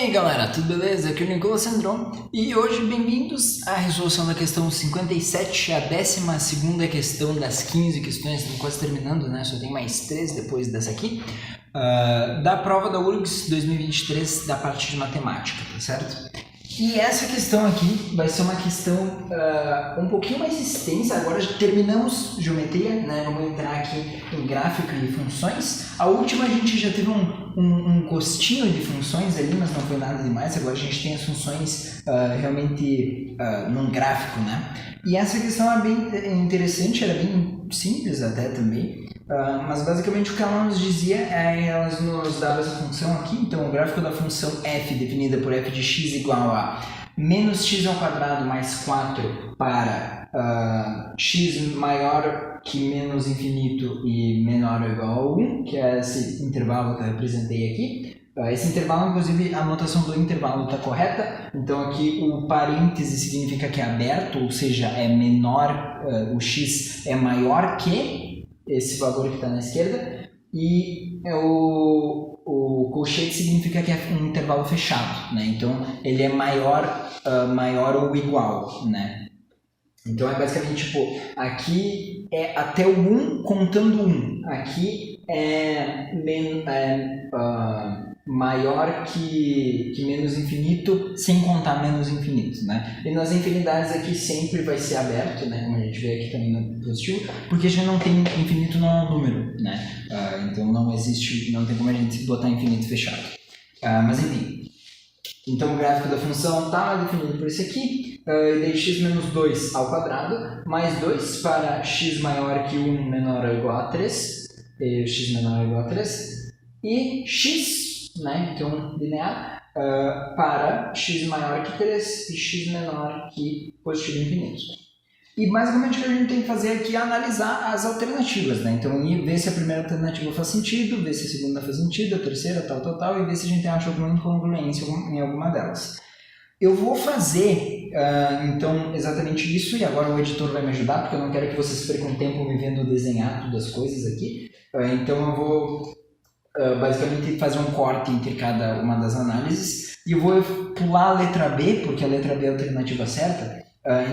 aí galera, tudo beleza? Aqui é o Nicolas Sandron e hoje bem-vindos à resolução da questão 57, a 12ª questão das 15 questões, estamos quase terminando, né? Só tem mais 3 depois dessa aqui, da prova da URGS 2023 da parte de matemática, tá certo? E essa questão aqui vai ser uma questão um pouquinho mais extensa. Agora já terminamos geometria, né? Vamos entrar aqui em gráfico e funções. A última a gente já teve um gostinho de funções ali, mas não foi nada demais. Agora a gente tem as funções realmente num gráfico, né? E essa questão é bem interessante, era bem simples até também. Mas basicamente o que ela nos dizia elas nos dava essa função aqui. Então o gráfico da função f definida por f de x igual a menos x ao quadrado mais 4 para x maior que menos infinito e menor ou igual a 1, que é esse intervalo que eu representei aqui. Esse intervalo, inclusive, a notação do intervalo está correta. Então aqui o parêntese significa que é aberto, ou seja, é menor, o x é maior que esse valor que está na esquerda, e o colchete significa que é um intervalo fechado, né? Então ele é maior ou igual, né? Então é basicamente tipo, aqui é até o 1 contando 1, aqui é maior que menos infinito sem contar menos infinito, né? E nas infinidades aqui sempre vai ser aberto, né? Como a gente vê aqui também no positivo, porque a gente não tem infinito, não é um número, né? Então não existe, não tem como a gente botar infinito fechado. Mas enfim, então o gráfico da função está definido por esse aqui, e daí x menos 2 ao quadrado, mais 2 para x maior que 1 menor ou igual a 3, e x menor ou igual a 3, e x, né, então linear, para x maior que 3 e x menor que positivo infinito. E basicamente o que a gente tem que fazer aqui é analisar as alternativas, né? Então ver se a primeira alternativa faz sentido, ver se a segunda faz sentido, a terceira, tal, e ver se a gente acha alguma incongruência em alguma delas. Eu vou fazer, então, exatamente isso, e agora o editor vai me ajudar, porque eu não quero que vocês percam tempo me vendo desenhar todas as coisas aqui. Então eu vou basicamente fazer um corte entre cada uma das análises, e eu vou pular a letra B, porque a letra B é a alternativa certa.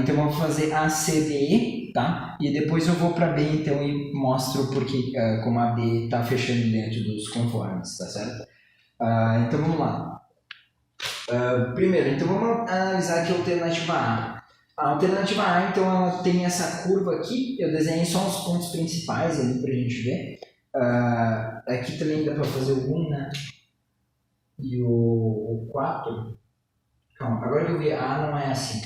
Então eu vou fazer A, C, D, E, tá? E depois eu vou para B, então, e mostro porque, como a B está fechando dentro dos conformes, tá certo? Então vamos lá. Primeiro, então vamos analisar aqui a alternativa A. A alternativa A, então, ela tem essa curva aqui. Eu desenhei só os pontos principais ali para a gente ver. Aqui também dá para fazer o 1, né? E o 4. Calma, agora que eu vi, a A não é assim.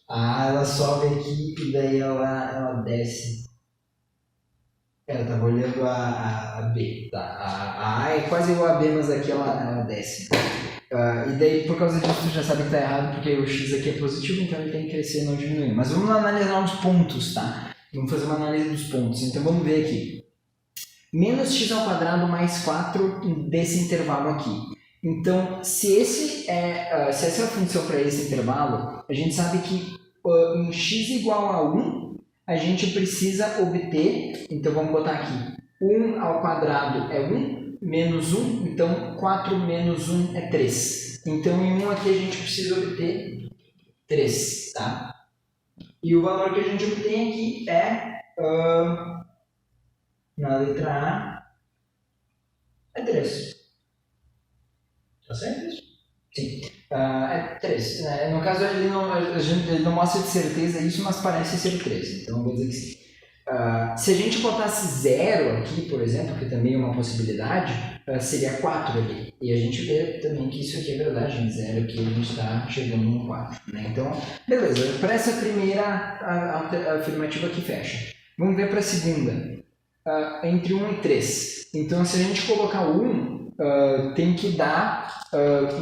A A ela sobe aqui e daí ela desce. Ela estava olhando a B, tá? A A é quase igual a B, mas aqui ela desce. E daí, por causa disso, tu já sabe que está errado, porque o x aqui é positivo, então ele tem que crescer e não diminuir. Mas vamos analisar os pontos, tá? Vamos fazer uma análise dos pontos. Então vamos ver aqui. Menos x ao quadrado mais 4 desse intervalo aqui. Então, se essa é a função para esse intervalo, a gente sabe que em x igual a 1, a gente precisa obter, então vamos botar aqui, 1 ao quadrado é 1, menos 1, então 4 menos 1 é 3. Então, em 1 aqui a gente precisa obter 3, tá? E o valor que a gente obtém aqui é, na letra A, é 3. Tá certo isso? Sim. É 3. No caso, ele não mostra de certeza isso, mas parece ser 3. Então, eu vou dizer que sim. Se a gente botasse 0 aqui, por exemplo, que também é uma possibilidade, seria 4 ali. E a gente vê também que isso aqui é verdade, em 0 aqui a gente está chegando no 4. Né? Então, beleza. Para essa primeira afirmativa que fecha. Vamos ver para a segunda. Entre 1 e 3. Então, se a gente colocar o 1, tem que dar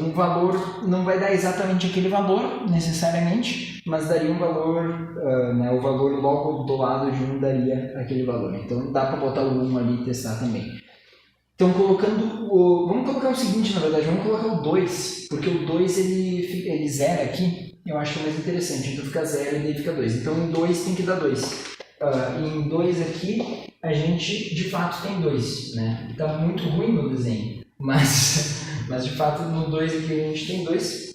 um valor, não vai dar exatamente aquele valor, necessariamente, mas daria um valor, né, o valor logo do lado de 1 daria aquele valor. Então, dá para botar o 1 ali e testar também. Então, vamos colocar o seguinte, na verdade, vamos colocar o 2, porque o 2 ele zera aqui, eu acho mais interessante, então fica 0 e daí fica 2. Então, em 2 tem que dar 2. Em 2 aqui, a gente de fato tem 2, né? Está muito ruim no desenho. mas de fato no 2 aqui a gente tem 2.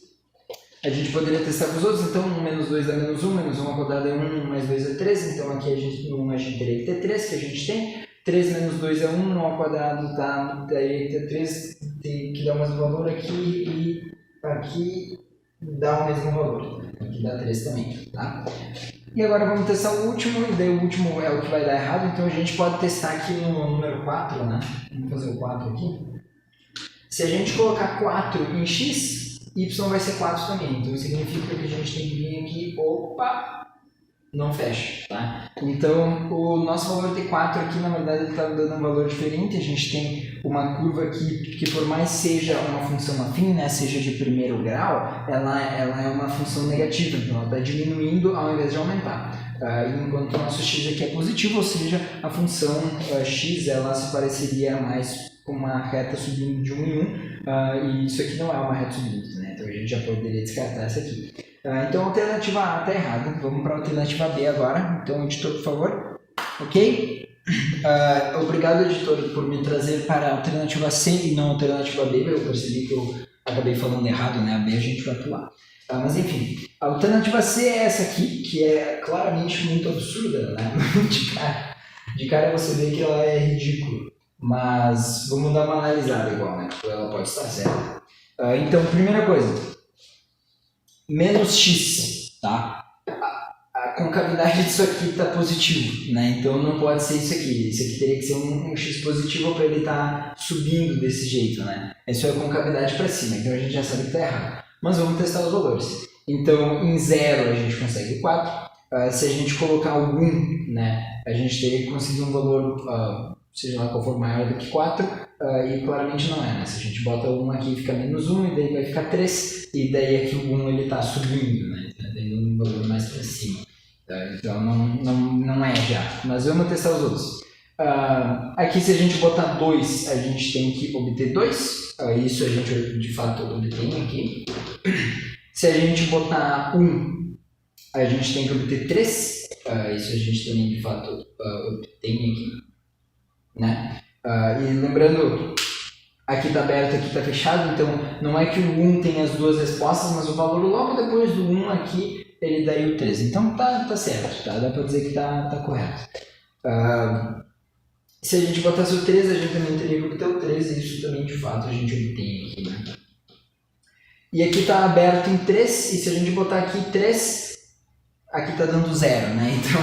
A gente poderia testar com os outros, então 1 menos 2 dá menos 1, menos 1 ao quadrado é 1, 1 mais 2 é 3, então aqui no 1 a gente teria que ter 3, que a gente tem. 3 menos 2 é 1, 1 ao quadrado tá, daí ter 3, tem que dar o mesmo valor aqui, e aqui dá o mesmo valor. Aqui dá 3 também, tá? E agora vamos testar o último, e daí o último é o que vai dar errado, então a gente pode testar aqui no número 4, né? Vamos fazer o 4 aqui. Se a gente colocar 4 em x, y vai ser 4 também, então significa que a gente tem que vir aqui, opa, não fecha, tá? Então o nosso valor de 4 aqui, na verdade, ele está dando um valor diferente. A gente tem uma curva aqui que, por mais seja uma função afim, né, seja de primeiro grau, ela é uma função negativa, então ela está diminuindo ao invés de aumentar. Enquanto o nosso x aqui é positivo, ou seja, a função x ela se pareceria mais com uma reta subindo de 1 em 1, e isso aqui não é uma reta subindo, né? Então a gente já poderia descartar essa aqui. Então a alternativa A está errada, vamos para a alternativa B agora. Então, editor, por favor. Ok? Obrigado, editor, por me trazer para a alternativa C e não a alternativa B. Eu percebi que eu acabei falando errado, né? A B a gente vai pular. Mas enfim, a alternativa C é essa aqui, que é claramente muito absurda, né? De cara você vê que ela é ridícula, mas vamos dar uma analisada igual, né? Ela pode estar certa. Então, primeira coisa, menos x, tá? A concavidade disso aqui está positivo, né? Então não pode ser isso aqui. Isso aqui teria que ser um x positivo para ele estar subindo desse jeito, né? Isso é a concavidade para cima, então a gente já sabe que está errado. Mas vamos testar os valores. Então, em 0 a gente consegue 4. Se a gente colocar algum, né, a gente teria que conseguir um valor, seja lá qual for, maior do que 4, e claramente não é, né? Se a gente bota 1 aqui fica menos 1, e daí vai ficar 3, e daí aqui o 1 ele está subindo, né? Está tendo um valor mais para cima. Então não é já, mas vamos testar os outros. Aqui se a gente botar 2, a gente tem que obter 2, isso a gente de fato obtém aqui. Se a gente botar 1, a gente tem que obter 3, isso a gente também de fato obtém aqui, né? E lembrando, aqui está aberto, aqui está fechado, então não é que o 1 tem as duas respostas, mas o valor logo depois do 1 aqui, ele daí o 3. Então tá certo, tá? Dá para dizer que tá correto. Se a gente botasse o 3, a gente também teria que obter o 3, e isso também de fato a gente obtém aqui, né? E aqui está aberto em 3, e se a gente botar aqui 3, aqui está dando 0, né? Então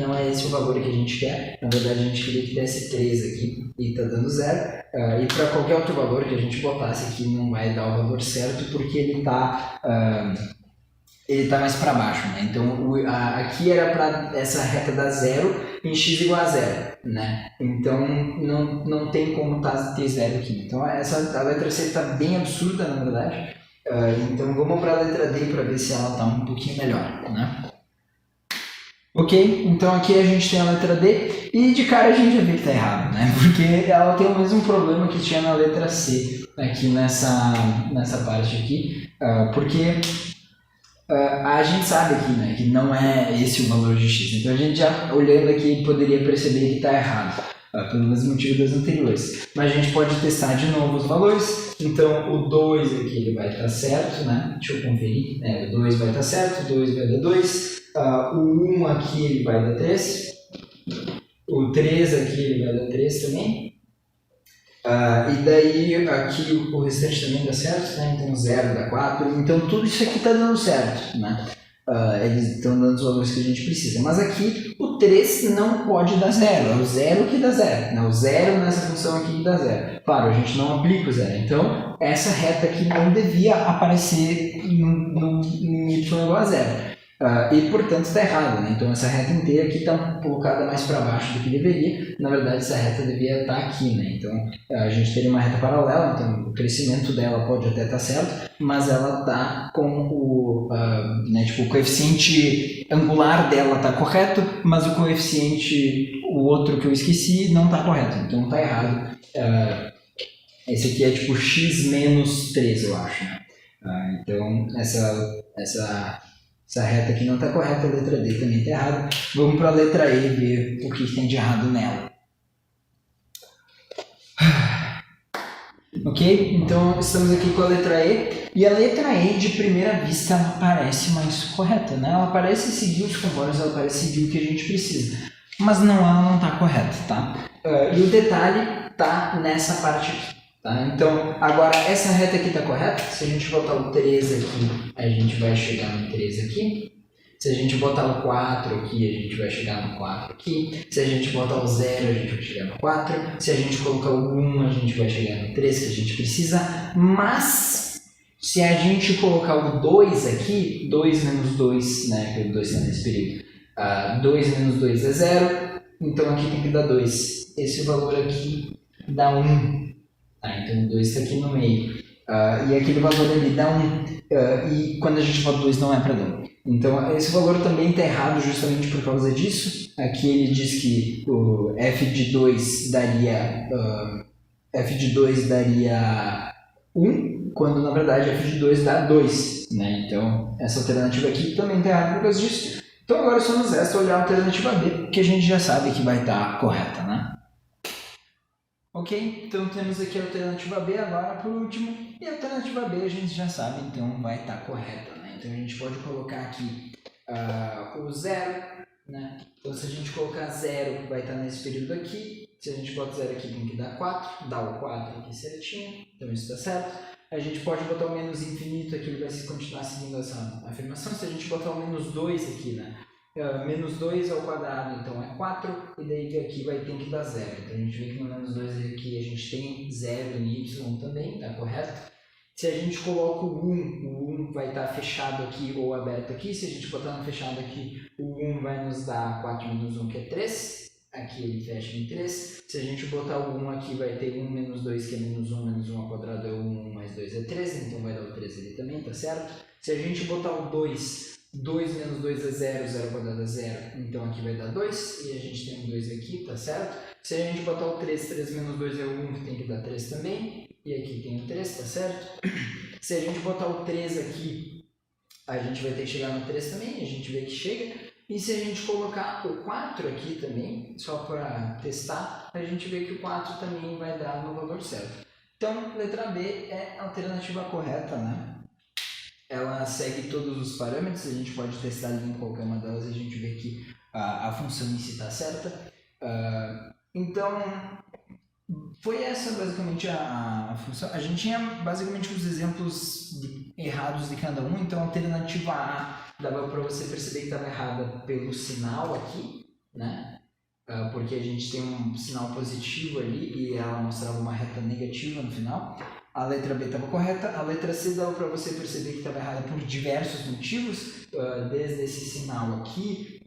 não é esse o valor que a gente quer. Na verdade a gente queria que desse 3 aqui e está dando 0. E para qualquer outro valor que a gente botasse aqui não vai dar o valor certo, porque ele está mais para baixo, né? Então aqui era para essa reta dar 0 em x igual a 0, né? Então não tem como ter 0 aqui. Então a letra C está bem absurda, na verdade. Então vamos para a letra D para ver se ela está um pouquinho melhor, né? Ok, então aqui a gente tem a letra D e de cara a gente já vê que está errado, né? Porque ela tem o mesmo problema que tinha na letra C aqui nessa parte aqui, porque a gente sabe aqui, né, que não é esse o valor de x, então a gente já olhando aqui poderia perceber que está errado, pelo mesmo motivo das anteriores. Mas a gente pode testar de novo os valores. Então o 2 aqui ele vai estar certo, né? Deixa eu conferir. O 2 vai estar certo, o 2 vai dar 2, o 1 aqui ele vai dar 3, o 3 aqui ele vai dar 3 também. E daí aqui o restante também dá certo, né? Então 0 dá 4, então tudo isso aqui está dando certo, né? Eles estão dando os valores que a gente precisa, mas aqui o 3 não pode dar 0, é o 0 que dá 0, né? O 0 nessa função aqui dá 0. Claro, a gente não aplica o 0, então essa reta aqui não devia aparecer no y igual a 0. E portanto está errado, né? Então essa reta inteira aqui está colocada mais para baixo do que deveria. Na verdade essa reta devia estar aqui, né? Então a gente teria uma reta paralela, então o crescimento dela pode até estar certo, mas ela está com o coeficiente angular dela está correto, mas o coeficiente, o outro que eu esqueci, não está correto, então está errado. Esse aqui é tipo x menos 3, eu acho, né? Então essa reta aqui não está correta, a letra D também está errada. Vamos para a letra E ver o que tem de errado nela. Ok? Então estamos aqui com a letra E, e a letra E de primeira vista ela parece mais correta, né? Ela parece seguir os compostos, ela parece seguir o que a gente precisa, mas não, ela não está correta, tá? E o detalhe está nessa parte aqui, tá? Então agora essa reta aqui está correta, se a gente botar o 3 aqui, a gente vai chegar no 3 aqui. Se a gente botar o 4 aqui, a gente vai chegar no 4 aqui. Se a gente botar o 0, a gente vai chegar no 4. Se a gente colocar o 1, a gente vai chegar no 3 que a gente precisa. Mas, se a gente colocar o 2 aqui, 2 menos 2, né, que o 2 está nesse período. 2 menos 2 é 0, então aqui tem que dar 2. Esse valor aqui dá 1. Então o 2 está aqui no meio. E aquele valor ali dá 1. E quando a gente bota 2 não é para dar 1. Então, esse valor também está errado justamente por causa disso. Aqui ele diz que o f de 2 daria 1, quando na verdade f de 2 dá 2. Né? Então, essa alternativa aqui também está errada por causa disso. Então, agora só nos resta olhar a alternativa B, que a gente já sabe que vai estar correta. Né? Ok? Então, temos aqui a alternativa B agora por último. E a alternativa B a gente já sabe, então vai estar correta. Então a gente pode colocar aqui o 0, né? Então se a gente colocar 0 vai estar nesse período aqui, se a gente bota 0 aqui tem que dar 4, dá o 4 aqui certinho, então isso está certo. A gente pode botar o menos infinito aqui, ele vai continuar seguindo essa afirmação. Se a gente botar o menos 2 aqui, né? Menos 2 ao quadrado, então é 4, e daí aqui vai ter que dar 0. Então a gente vê que no menos 2 aqui a gente tem 0 em y também, tá correto? Se a gente coloca o 1 vai estar fechado aqui ou aberto aqui. Se a gente botar no fechado aqui, o 1 vai nos dar 4 menos 1, que é 3. Aqui ele fecha em 3. Se a gente botar o 1 aqui, vai ter 1 menos 2, que é menos 1 ao quadrado é 1, 1 mais 2 é 3. Então vai dar o 3 ali também, tá certo? Se a gente botar o 2, 2 menos 2 é 0, 0 ao quadrado é 0. Então aqui vai dar 2, e a gente tem um 2 aqui, tá certo? Se a gente botar o 3, 3 menos 2 é 1, que tem que dar 3 também. E aqui tem o 3, tá certo? Se a gente botar o 3 aqui, a gente vai ter que chegar no 3 também, a gente vê que chega. E se a gente colocar o 4 aqui também, só para testar, a gente vê que o 4 também vai dar no valor certo. Então, letra B é a alternativa correta, né? Ela segue todos os parâmetros, a gente pode testar ali em qualquer uma delas e a gente vê que a função em si está certa. Então, foi essa basicamente a função. A gente tinha basicamente os exemplos errados de cada um, então a alternativa A dava para você perceber que estava errada pelo sinal aqui, né? Porque a gente tem um sinal positivo ali e ela mostrava uma reta negativa no final. A letra B estava correta, a letra C dava para você perceber que estava errada por diversos motivos, desde esse sinal aqui,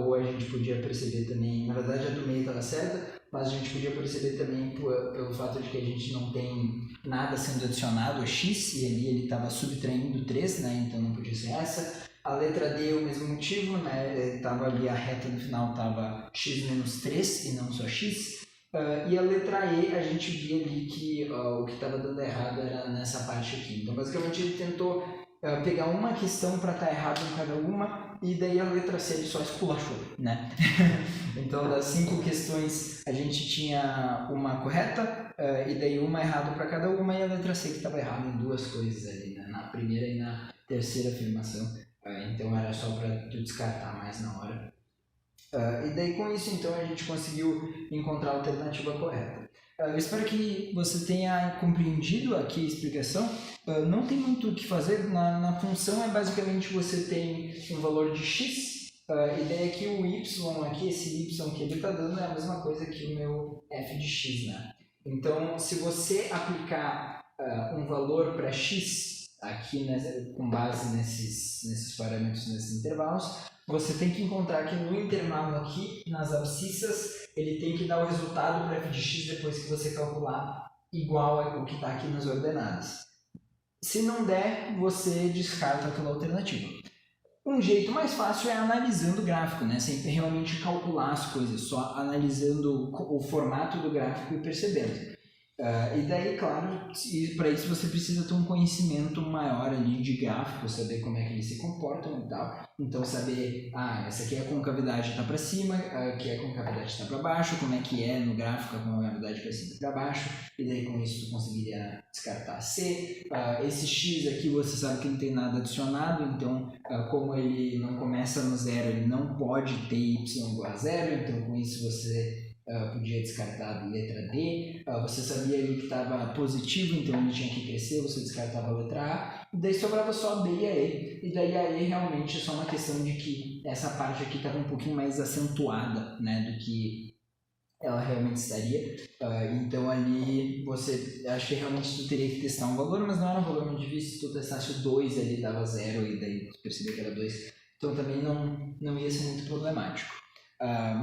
ou a gente podia perceber também, na verdade a do meio estava certa, mas a gente podia perceber também pelo fato de que a gente não tem nada sendo adicionado a x, e ali ele estava subtraindo 3, né? Então não podia ser essa. A letra D é o mesmo motivo, né? Tava ali a reta no final estava x menos 3 e não só x. E a letra E, a gente via ali que o que estava dando errado era nessa parte aqui. Então basicamente ele tentou pegar uma questão para estar errado em cada uma, e daí a letra C ele só esculachou, né? Então das 5 questões a gente tinha uma correta, e daí uma errada para cada uma, e a letra C que estava errada em 2 coisas ali, né? Na primeira e na terceira afirmação. Então era só para tu descartar mais na hora. E daí com isso então a gente conseguiu encontrar a alternativa correta. Eu espero que você tenha compreendido aqui a explicação. Não tem muito o que fazer, na função é basicamente você tem um valor de x, e daí aqui o y, aqui, esse y que ele está dando é a mesma coisa que o meu f de x, né? Então se você aplicar um valor para x aqui com base nesses parâmetros, nesses intervalos, você tem que encontrar que no intervalo aqui, nas abscissas, ele tem que dar o resultado para f de x depois que você calcular igual ao que está aqui nas ordenadas. Se não der, você descarta aquela alternativa. Um jeito mais fácil é analisando o gráfico, né? Sem realmente calcular as coisas, só analisando o formato do gráfico e percebendo. E daí, claro, para isso você precisa ter um conhecimento maior ali de gráfico, saber como é que eles se comportam e tal. Então, saber, essa aqui é a concavidade está para cima, aqui é a concavidade está para baixo, como é que é no gráfico a concavidade para cima e para baixo. E daí, com isso, tu conseguiria descartar C. Esse X aqui, você sabe que não tem nada adicionado, então, como ele não começa no zero, ele não pode ter Y igual a zero, então, com isso, você podia descartar a letra D, você sabia ali que estava positivo, então ele tinha que crescer, você descartava a letra A, e daí sobrava só a B e a E, e daí a E realmente é só uma questão de que essa parte aqui estava um pouquinho mais acentuada, né, do que ela realmente estaria, então ali você, acho que realmente tu teria que testar um valor, mas não era um valor muito difícil, se tu testasse o 2 ali dava 0 e daí tu percebia que era 2, então também não ia ser muito problemático.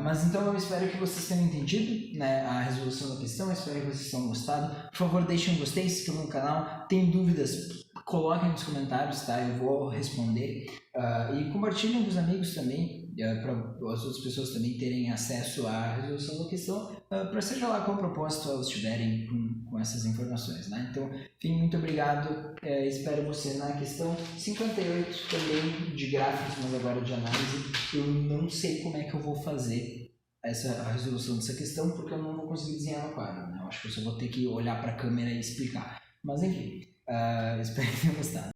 Mas então eu espero que vocês tenham entendido, né, a resolução da questão, eu espero que vocês tenham gostado. Por favor, deixem um gostei, se inscrevam no canal, tem dúvidas, coloquem nos comentários, tá? Eu vou responder. E compartilhem com os amigos também, para as outras pessoas também terem acesso à resolução da questão, para seja lá qual propósito elas tiverem com essas informações, né? Então, enfim, muito obrigado, espero você na questão 58 também de gráficos, mas agora de análise. Eu não sei como é que eu vou fazer a resolução dessa questão, porque eu não vou conseguir desenhar no quadro, né? Eu acho que eu só vou ter que olhar para a câmera e explicar. Mas enfim, espero que tenham gostado.